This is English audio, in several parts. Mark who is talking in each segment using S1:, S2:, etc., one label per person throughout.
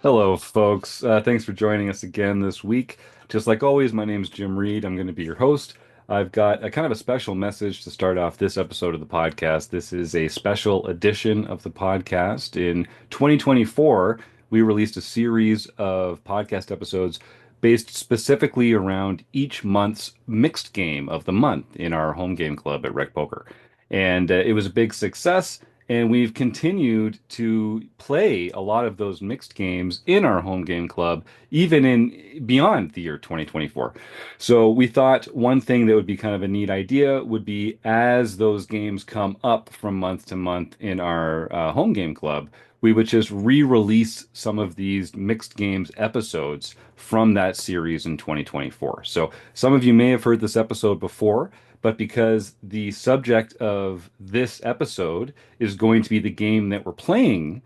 S1: Hello, folks. Thanks for joining us again this week. Just like always, my name is Jim Reid. I'm going to be your host. I've got a kind of a special message to start off this episode of the podcast. This is a special edition of the podcast. In 2024, we released a series of podcast episodes based specifically around each month's mixed game of the month in our home game club at Rec Poker. And it was a big success. And we've continued to play a lot of those mixed games in our home game club, even in beyond the year 2024. So we thought one thing that would be kind of a neat idea would be as those games come up from month to month in our home game club, we would just re-release some of these mixed games episodes from that series in 2024. So some of you may have heard this episode before, but because the subject of this episode is going to be the game that we're playing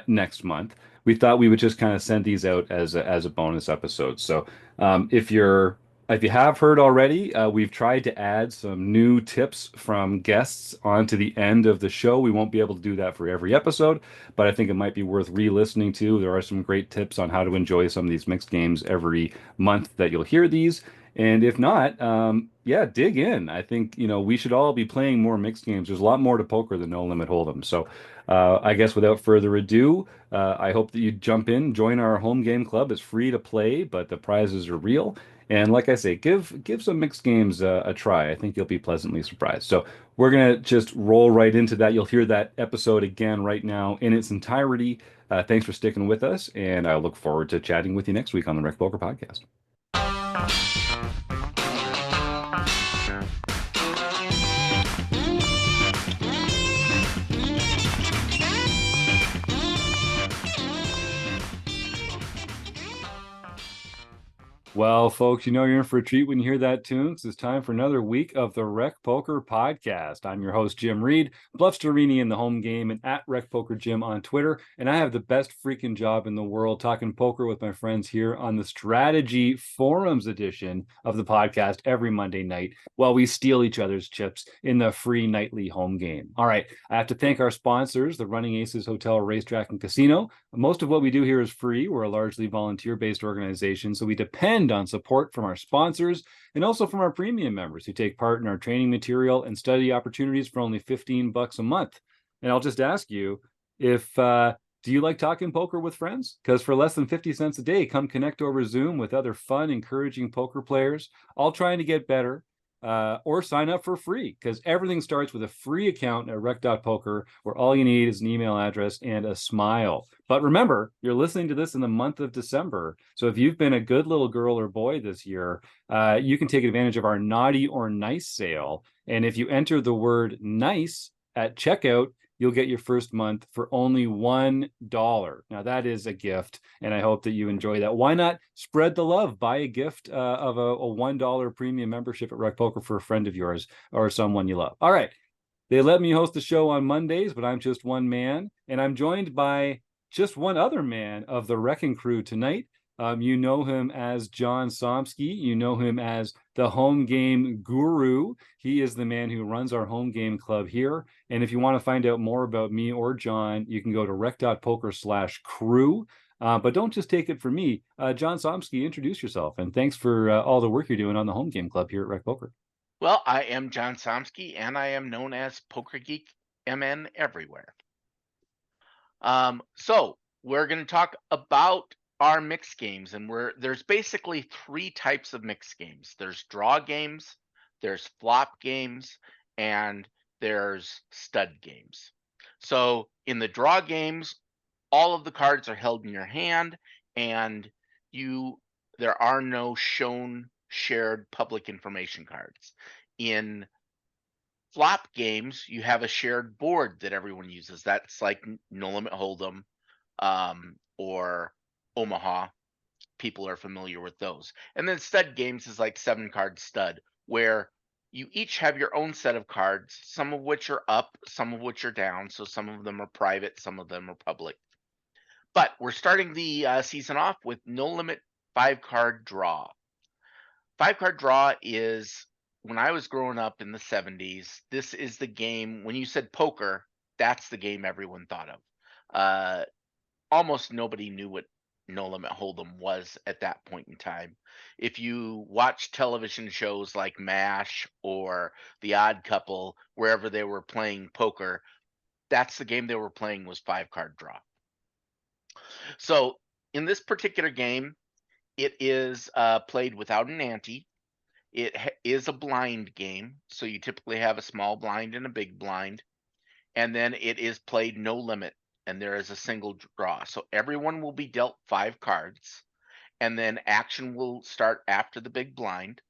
S1: next month, we thought we would just kind of send these out as a bonus episode. So if you have heard already, we've tried to add some new tips from guests onto the end of the show. We won't be able to do that for every episode, but I think it might be worth re-listening to. There are some great tips on how to enjoy some of these mixed games every month that you'll hear these. And if not, yeah, dig in. I think, we should all be playing more mixed games. There's a lot more to poker than No Limit Hold'em. So, I guess without further ado, I hope that you jump in, join our home game club. It's free to play, but the prizes are real. And like I say, give some mixed games a try. I think you'll be pleasantly surprised. So we're gonna just roll right into that. You'll hear that episode again right now in its entirety. Thanks for sticking with us, and I look forward to chatting with you next week on the Rec Poker Podcast. Well, folks, you're in for a treat when you hear that tune, 'cause it's time for another week of the Rec Poker Podcast. I'm your host, Jim Reid, Bluffsterini in the home game, and at Rec Poker Jim on Twitter. And I have the best freaking job in the world talking poker with my friends here on the Strategy Forums edition of the podcast every Monday night while we steal each other's chips in the free nightly home game. All right, I have to thank our sponsors, the Running Aces Hotel, Racetrack, and Casino. Most of what we do here is free. We're a largely volunteer-based organization, so we depend on support from our sponsors and also from our premium members who take part in our training material and study opportunities for only $15 a month. And I'll just ask you if do you like talking poker with friends? Because for less than 50 cents a day, come connect over Zoom with other fun, encouraging poker players, all trying to get better, or sign up for free because everything starts with a free account at rec.poker where all you need is an email address and a smile. But remember, you're listening to this in the month of December. So if you've been a good little girl or boy this year, you can take advantage of our naughty or nice sale. And if you enter the word nice at checkout, you'll get your first month for only $1. Now, that is a gift, and I hope that you enjoy that. Why not spread the love? Buy a gift of a $1 premium membership at Rec Poker for a friend of yours or someone you love. All right. They let me host the show on Mondays, but I'm just one man, and I'm joined by just one other man of the Wrecking Crew tonight. You know him as John Somsky. You know him as the home game guru. He is the man who runs our home game club here. And if you want to find out more about me or John, you can go to rec.poker/crew. But don't just take it from me. John Somsky, introduce yourself. And thanks for all the work you're doing on the home game club here at Rec Poker.
S2: Well, I am John Somsky, and I am known as Poker Geek MN everywhere. So we're going to talk about our mixed games, and there's basically three types of mixed games. There's draw games, there's flop games, and there's stud games. So in the draw games, all of the cards are held in your hand, and there are no shown shared public information cards. In flop games, you have a shared board that everyone uses. That's like No Limit Hold'em, or Omaha. People are familiar with those. And then stud games is like 7-card stud, where you each have your own set of cards, some of which are up, some of which are down. So some of them are private, some of them are public. But we're starting the season off with No Limit 5-card draw. 5-card draw is when I was growing up in the 70s, this is the game. When you said poker, that's the game everyone thought of. Uh, Almost nobody knew what No Limit Hold'em was at that point in time. If you watch television shows like MASH or The Odd Couple, wherever they were playing poker, that's the game they were playing was 5-card draw. So in this particular game, it is played without an ante. It is a blind game, so you typically have a small blind and a big blind, and then it is played no limit, and there is a single draw. So everyone will be dealt 5 cards, and then action will start after the big blind,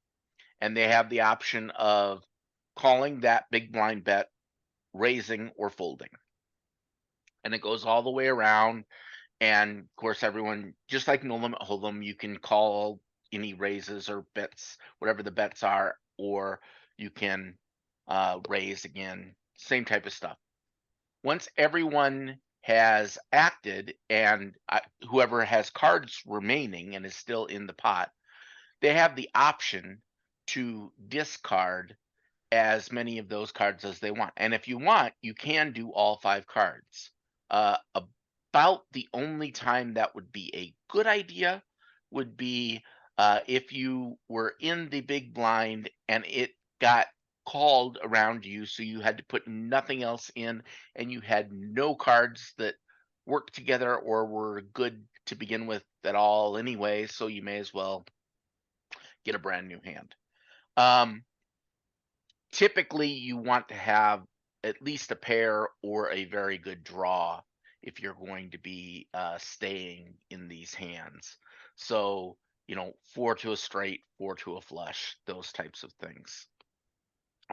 S2: and they have the option of calling that big blind bet, raising, or folding. And it goes all the way around. And of course, everyone, just like No Limit Hold'em, you can call any raises or bets, whatever the bets are, or you can raise again, same type of stuff. Once everyone has acted and whoever has cards remaining and is still in the pot, they have the option to discard as many of those cards as they want. And if you want, you can do all 5 cards. About the only time that would be a good idea would be if you were in the big blind and it got called around you, so you had to put nothing else in and you had no cards that worked together or were good to begin with at all anyway, so you may as well get a brand new hand. Typically, you want to have at least a pair or a very good draw if you're going to be staying in these hands. So, 4 to a straight, 4 to a flush, those types of things.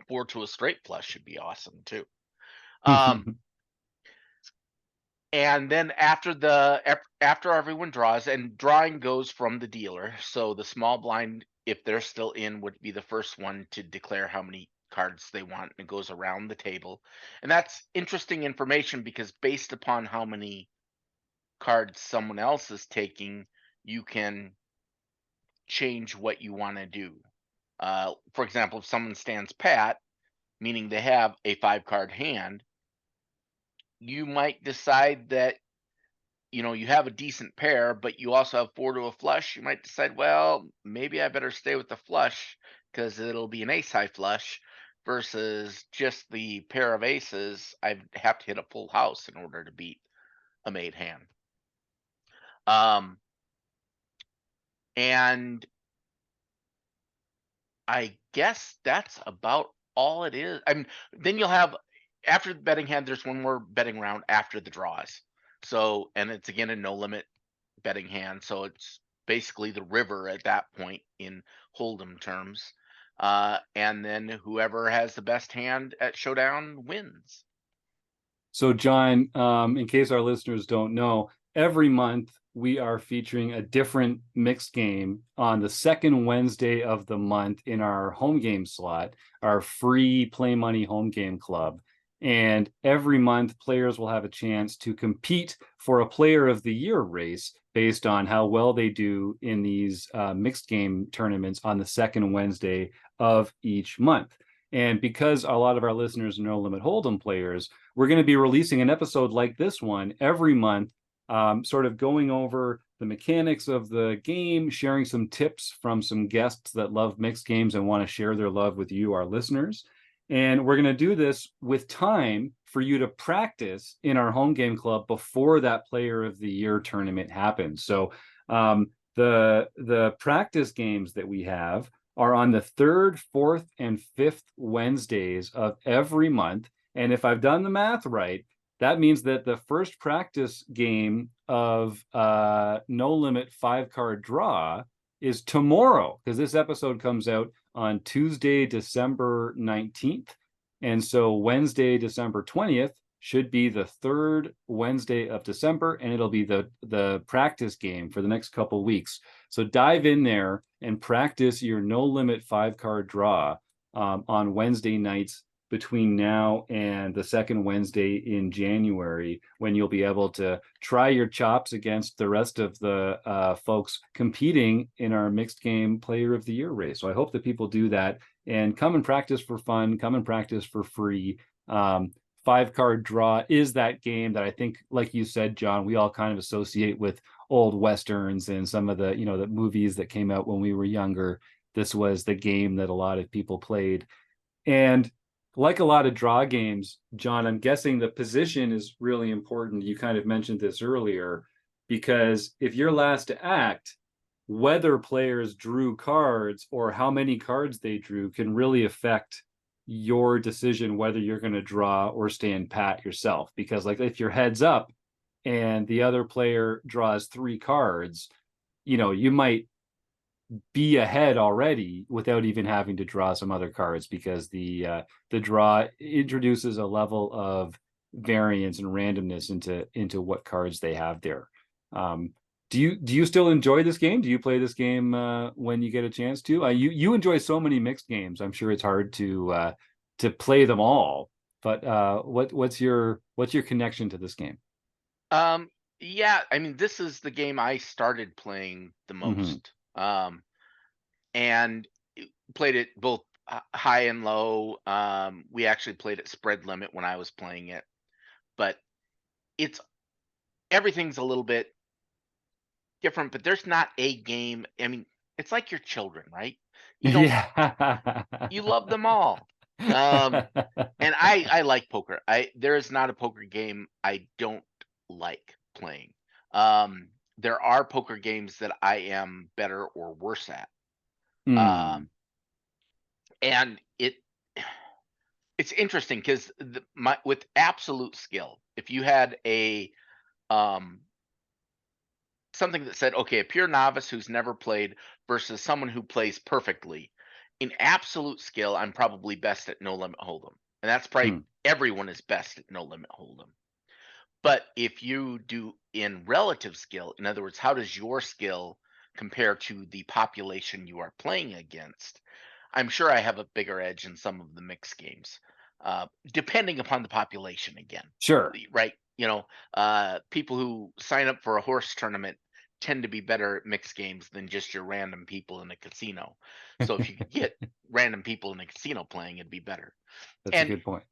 S2: 4 to a straight flush should be awesome too. Um, and then after everyone draws, and drawing goes from the dealer, so the small blind, if they're still in, would be the first one to declare how many cards they want, and it goes around the table. And that's interesting information because based upon how many cards someone else is taking, you can change what you want to do. For example, if someone stands pat, meaning they have a 5-card hand, you might decide that you have a decent pair, but you also have 4 to a flush. You might decide, well, maybe I better stay with the flush because it'll be an ace high flush versus just the pair of aces. I have to hit a full house in order to beat a made hand. And I guess that's about all it is. I mean, then you'll have, after the betting hand, there's one more betting round after the draws. So, and it's again a no limit betting hand. So it's basically the river at that point in Hold'em terms. And then whoever has the best hand at Showdown wins.
S1: So, John, in case our listeners don't know, every month we are featuring a different mixed game on the second Wednesday of the month in our home game slot, our free Play Money home game club. And every month, players will have a chance to compete for a Player of the Year race based on how well they do in these mixed game tournaments on the second Wednesday of each month. And because a lot of our listeners are No Limit Hold'em players, we're going to be releasing an episode like this one every month, sort of going over the mechanics of the game, sharing some tips from some guests that love mixed games and want to share their love with you, our listeners. And we're going to do this with time for you to practice in our home game club before that Player of the Year tournament happens. So the practice games that we have are on the third, fourth, and fifth Wednesdays of every month. And if I've done the math right, that means that the first practice game of No Limit 5-card draw is tomorrow, because this episode comes out on Tuesday, December 19th. And so Wednesday, December 20th should be the third Wednesday of December, and it'll be the practice game for the next couple of weeks. So dive in there and practice your No Limit 5-card draw on Wednesday nights between now and the second Wednesday in January, when you'll be able to try your chops against the rest of the folks competing in our mixed game Player of the Year race. So I hope that people do that and come and practice for fun, come and practice for free. 5 card draw is that game that I think, like you said, John, we all kind of associate with old Westerns and some of the, the movies that came out when we were younger. This was the game that a lot of people played. And like a lot of draw games, John, I'm guessing the position is really important. You kind of mentioned this earlier, because if you're last to act, whether players drew cards or how many cards they drew can really affect your decision whether you're going to draw or stand pat yourself. Because, like, if you're heads up and the other player draws 3 cards, you might be ahead already without even having to draw some other cards, because the draw introduces a level of variance and randomness into what cards they have there. Do you still enjoy this game? Do you play this game when you get a chance to? You enjoy so many mixed games. I'm sure it's hard to play them all. But what's your connection to this game?
S2: Yeah, I mean, this is the game I started playing the most. And played it both high and low. We actually played at spread limit when I was playing it, but everything's a little bit different, but there's not a game. I mean, it's like your children, right? You love them all. And I like poker. There is not a poker game I don't like playing. There are poker games that I am better or worse at. And it's interesting because with absolute skill, if you had a something that said, okay, a pure novice who's never played versus someone who plays perfectly, in absolute skill, I'm probably best at no limit hold'em, and that's probably everyone is best at no limit hold'em. But if you do in relative skill, in other words, how does your skill compare to the population you are playing against? I'm sure I have a bigger edge in some of the mixed games, depending upon the population again.
S1: Sure.
S2: Right? People who sign up for a horse tournament tend to be better at mixed games than just your random people in a casino. So if you could get random people in a casino playing, it'd be better.
S1: That's a good point.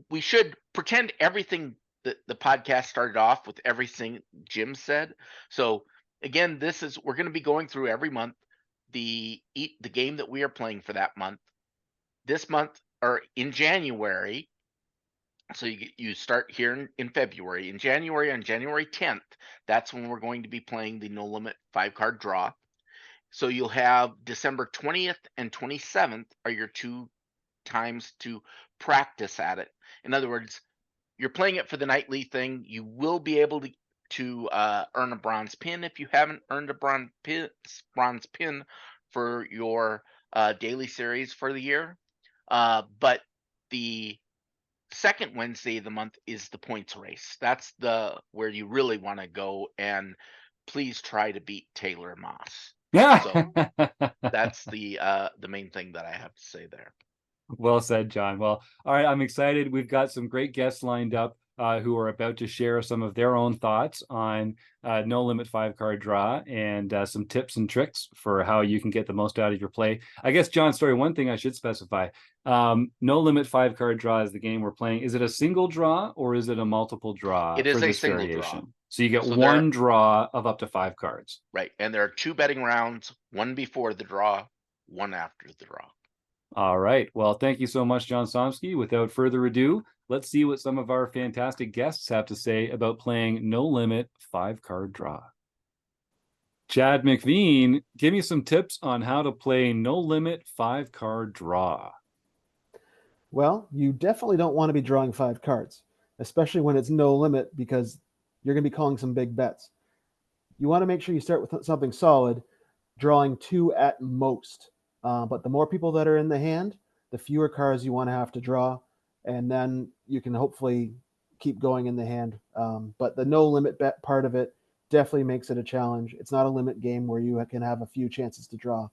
S2: We should pretend everything that the podcast started off with everything Jim said. So again, we're going to be going through every month the game that we are playing for that month. This month, or in January, so you start here in February. In January, on January 10th, that's when we're going to be playing the No Limit 5-card draw. So you'll have December 20th and 27th are your 2 times to practice at it. In other words, you're playing it for the nightly thing. You will be able to earn a bronze pin if you haven't earned a bronze pin for your daily series for the year. But the second Wednesday of the month is the points race. That's where you really want to go, and please try to beat Taylor Moss. So that's the main thing that I have to say there.
S1: Well said, John. Well, all right, I'm excited. We've got some great guests lined up who are about to share some of their own thoughts on No Limit 5-card draw, and some tips and tricks for how you can get the most out of your play. I guess, John, story, one thing I should specify, No Limit 5-card draw is the game we're playing. Is it a single draw or is it a multiple draw?
S2: It is
S1: for
S2: a
S1: this
S2: single
S1: variation?
S2: draw.
S1: So you get one draw of up to 5 cards.
S2: Right. And there are 2 betting rounds, one before the draw, one after the draw.
S1: All right. Well, thank you so much, John Somsky. Without further ado, let's see what some of our fantastic guests have to say about playing No Limit 5-card draw. Chad McVean, give me some tips on how to play No Limit 5-card draw.
S3: Well, you definitely don't want to be drawing 5 cards, especially when it's no limit, because you're going to be calling some big bets. You want to make sure you start with something solid, drawing 2 at most. But the more people that are in the hand, the fewer cards you want to have to draw, and then you can hopefully keep going in the hand. But the no limit bet part of it definitely makes it a challenge. It's not a limit game where you can have a few chances to draw.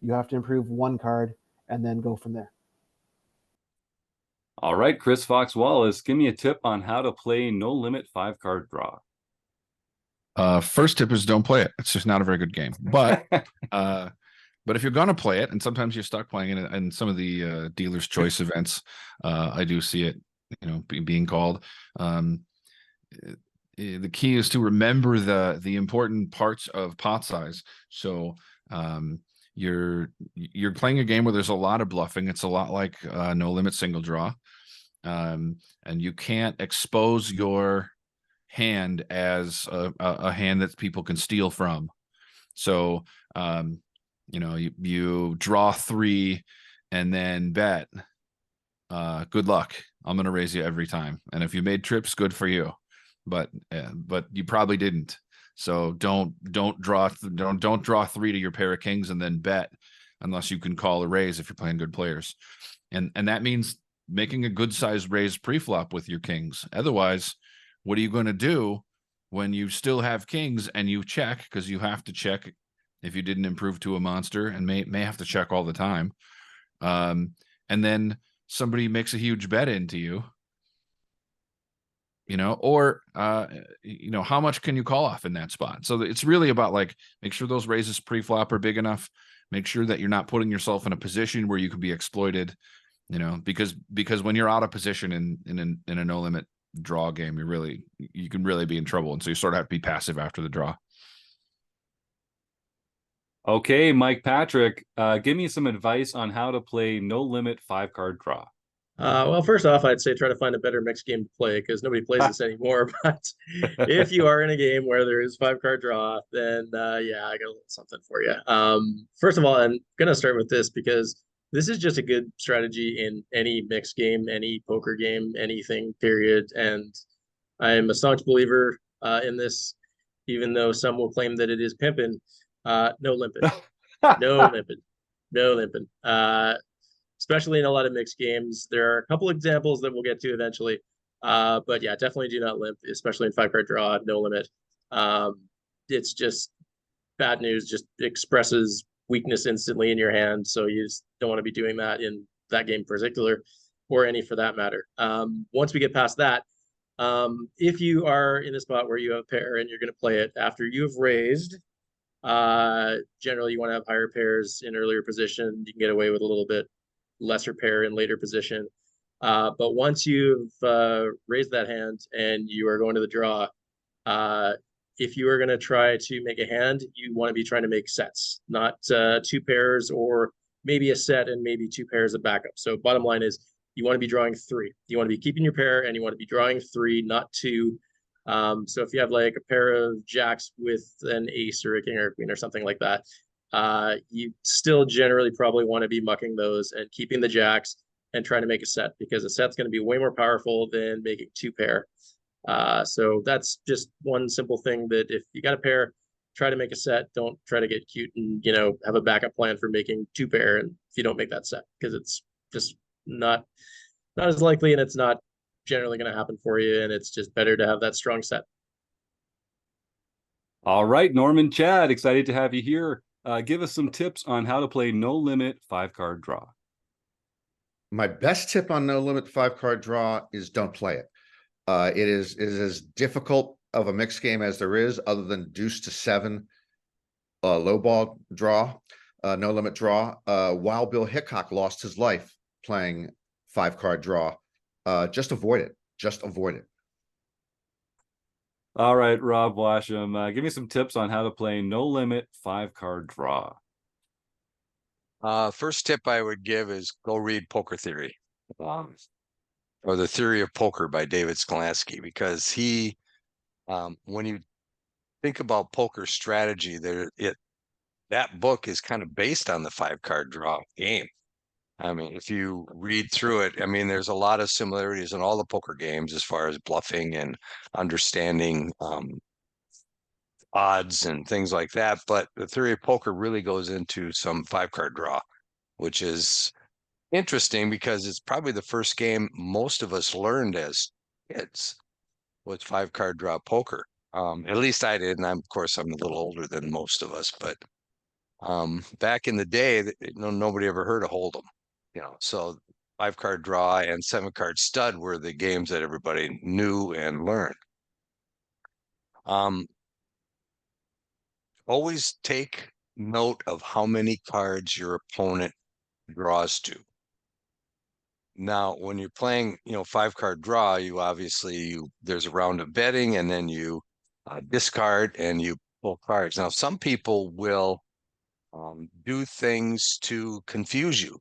S3: You have to improve 1 card and then go from there.
S1: All right, Chris Fox Wallace, give me a tip on how to play No Limit 5-card draw.
S4: First tip is don't play it. It's just not a very good game. But but if you're going to play it, and sometimes you're stuck playing it in some of the dealer's choice events, I do see it being called. The key is to remember the important parts of pot size. So you're playing a game where there's a lot of bluffing. It's a lot like no limit single draw, and you can't expose your hand as a hand that people can steal from. So you draw 3 and then bet. Good luck. I'm going to raise you every time. And if you made trips, good for you. But you probably didn't. So don't draw 3 to your pair of kings and then bet unless you can call a raise if you're playing good players. And that means making a good sized raise pre-flop with your kings. Otherwise, what are you going to do when you still have kings and you check, because you have to check if you didn't improve to a monster, and may have to check all the time. And then somebody makes a huge bet into you, or how much can you call off in that spot? So it's really about, like, make sure those raises pre-flop are big enough. Make sure that you're not putting yourself in a position where you can be exploited, because when you're out of position in a no limit draw game, you can really be in trouble. And so you sort of have to be passive after the draw.
S1: Okay, Mike Patrick, give me some advice on how to play no limit 5-card draw.
S5: Well, first off, I'd say try to find a better mixed game to play, because nobody plays this anymore. But if you are in a game where there is 5-card draw, then yeah, I got a little something for you. First of all, I'm gonna start with this because this is just a good strategy in any mixed game, any poker game, anything, period. And I am a staunch believer in this, even though some will claim that it is pimping. No limping, no limping, no limping. Especially in a lot of mixed games. There are a couple examples that we'll get to eventually. But yeah, definitely do not limp, especially in 5-card draw, no limit. It's just bad news, just expresses weakness instantly in your hand. So you just don't want to be doing that in that game in particular, or any for that matter. Once we get past that, if you are in a spot where you have a pair and you're going to play it after you've raised, generally you want to have higher pairs in earlier position. You can get away with a little bit lesser pair in later position. But once you've raised that hand and you are going to the draw, if you are going to try to make a hand, you want to be trying to make sets, not 2 pairs, or maybe a set and maybe 2 pairs of backup. So bottom line is you want to be drawing 3. You want to be keeping your pair and you want to be drawing 3, not 2. So if you have like a pair of jacks with an ace or a king or a queen or something like that, you still generally probably want to be mucking those and keeping the jacks and trying to make a set, because a set's going to be way more powerful than making 2 pair. So that's just one simple thing, that if you got a pair, try to make a set. Don't try to get cute and have a backup plan for making 2 pair, and if you don't make that set, because it's just not as likely, and it's not generally going to happen for you, and it's just better to have that strong set.
S1: All right, Norman Chad, excited to have you here. Give us some tips on how to play no limit 5-card draw.
S6: My best tip on no limit 5-card draw is don't play it. It is as difficult of a mixed game as there is, other than deuce to 7 low ball draw, no limit draw. Wild Bill Hickok lost his life playing 5-card draw. Just avoid it. Just avoid it.
S1: All right, Rob Washam, give me some tips on how to play no limit 5-card draw.
S7: First tip I would give is go read Poker Theory, or The Theory of Poker by David Skolansky, because he, when you think about poker strategy, that book is kind of based on the 5-card draw game. I mean, if you read through it, I mean, there's a lot of similarities in all the poker games as far as bluffing and understanding odds and things like that. But the Theory of Poker really goes into some 5-card draw, which is interesting because it's probably the first game most of us learned as kids with 5-card draw poker. At least I did, and of course I'm a little older than most of us. But back in the day, nobody ever heard of holdem. So 5-card draw and 7-card stud were the games that everybody knew and learned. Always take note of how many cards your opponent draws to. Now, when you're playing, 5-card draw, there's a round of betting, and then you discard and you pull cards. Now, some people will do things to confuse you,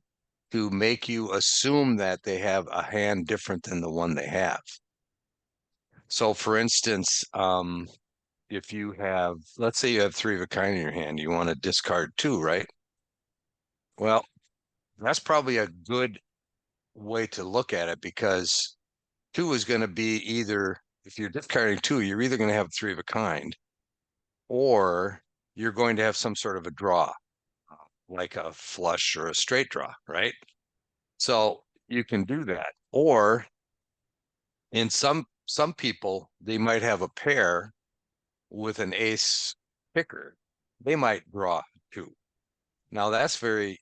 S7: to make you assume that they have a hand different than the one they have. So, for instance, if let's say you have 3 of a kind in your hand, you want to discard 2, right? Well, that's probably a good way to look at it, because 2 is going to be either, if you're discarding 2, you're either going to have 3 of a kind, or you're going to have some sort of a draw, like a flush or a straight draw, right? So you can do that. Or in some people, they might have a pair with an ace kicker. They might draw 2. Now that's very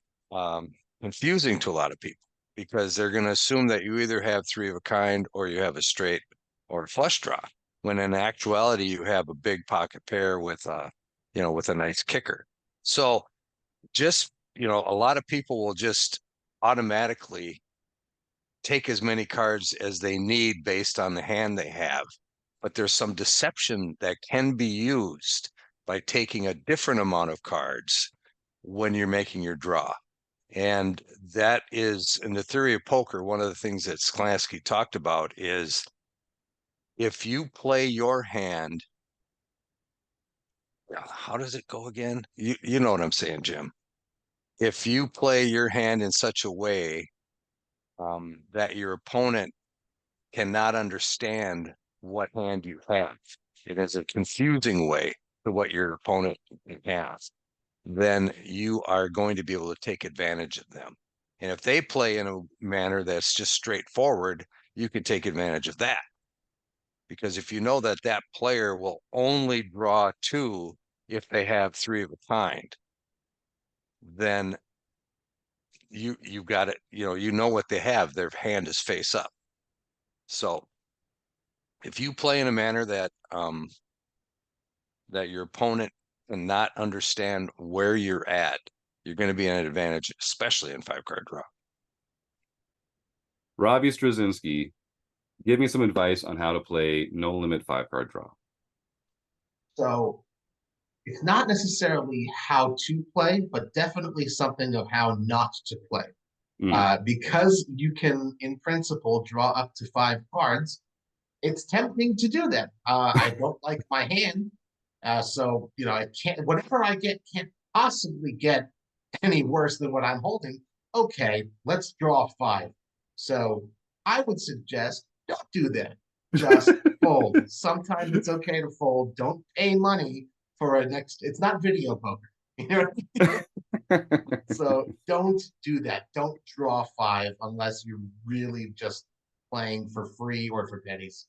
S7: confusing to a lot of people, because they're going to assume that you either have 3 of a kind or you have a straight or a flush draw, when in actuality you have a big pocket pair with with a nice kicker. So just, a lot of people will just automatically take as many cards as they need based on the hand they have. But there's some deception that can be used by taking a different amount of cards when you're making your draw. And that is, in the theory of poker, one of the things that Sklansky talked about is, if you play your hand, how does it go again? You know what I'm saying, Jim. If you play your hand in such a way that your opponent cannot understand what hand you have, it is a confusing way to what your opponent has, then you are going to be able to take advantage of them. And if they play in a manner that's just straightforward, you can take advantage of that. Because if you know that that player will only draw 2 if they have 3 of a kind, then you've got it, you know what they have. Their hand is face up. So if you play in a manner that that your opponent cannot understand where you're at, you're going to be at an advantage, especially in 5-card draw.
S1: Robbie Straczynski, give me some advice on how to play no limit 5-card draw.
S8: So it's not necessarily how to play, but definitely something of how not to play. Because you can, in principle, draw up to 5 cards, it's tempting to do that. I don't like my hand. So, I can't, whatever I get can't possibly get any worse than what I'm holding. Okay, let's draw 5. So I would suggest don't do that. Just fold. Sometimes it's okay to fold. Don't pay money for it's not video poker. You know what I mean? So don't do that. Don't draw 5 unless you're really just playing for free or for pennies.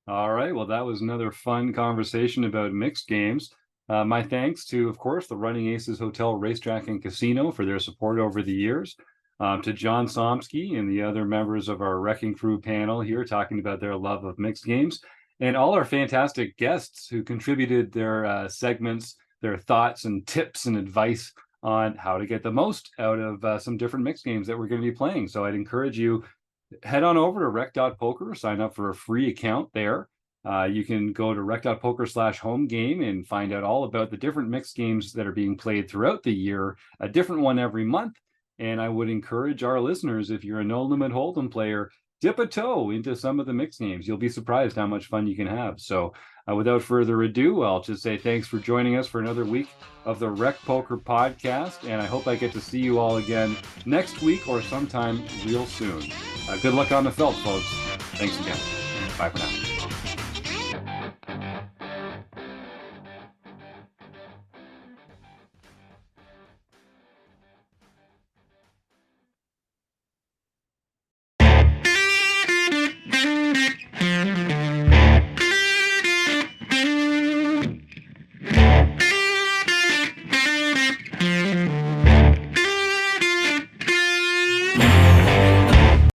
S1: All right. Well, that was another fun conversation about mixed games. My thanks to, of course, the Running Aces Hotel, Racetrack, and Casino for their support over the years. To John Somsky and the other members of our Wrecking Crew panel here talking about their love of mixed games, and all our fantastic guests who contributed their segments, their thoughts and tips and advice on how to get the most out of some different mixed games that we're going to be playing. So I'd encourage you, head on over to rec.poker, sign up for a free account there. You can go to rec.poker/homegame and find out all about the different mixed games that are being played throughout the year, a different one every month. And I would encourage our listeners, if you're a no limit hold'em player, dip a toe into some of the mixed games. You'll be surprised how much fun you can have. So without further ado, I'll just say thanks for joining us for another week of the Rec Poker Podcast. And I hope I get to see you all again next week or sometime real soon. Good luck on the felt, folks. Thanks again. Bye for now.